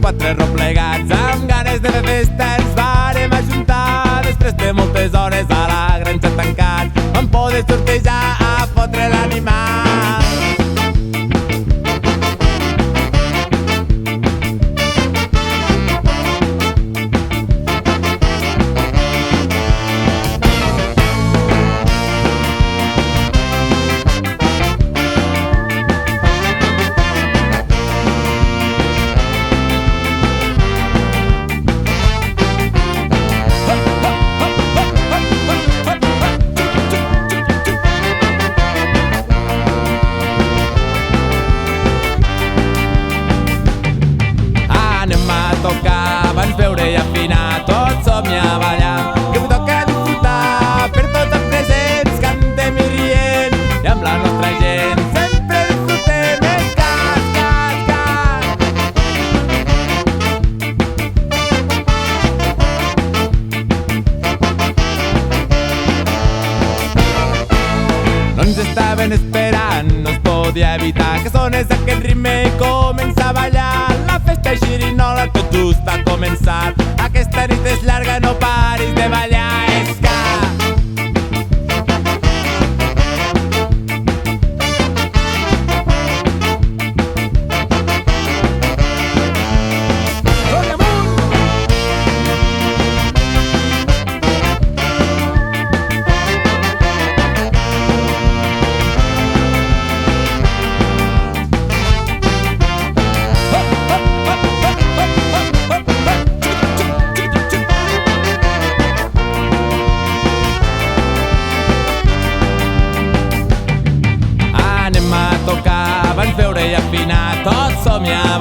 quatre replegats amb ganes de fer festa ens vàrem ajuntar després de moltes hores a la granja tancat vam poder sortejar a fotre l'animal. Abans beure i afinar, tot somniar ballar, que avui toca disfrutar per tots els presents, cantem i rient i amb la nostra gent sempre disfrutem el cas, cas, cas. No ens estaven esperant, no es podia evitar que sonés aquest ritme i començar a ballar. La festa xirinola tot just ha començat. Aquesta nit és llarga, no paris de ballar, ska. Abans beure i afinar, tot somniar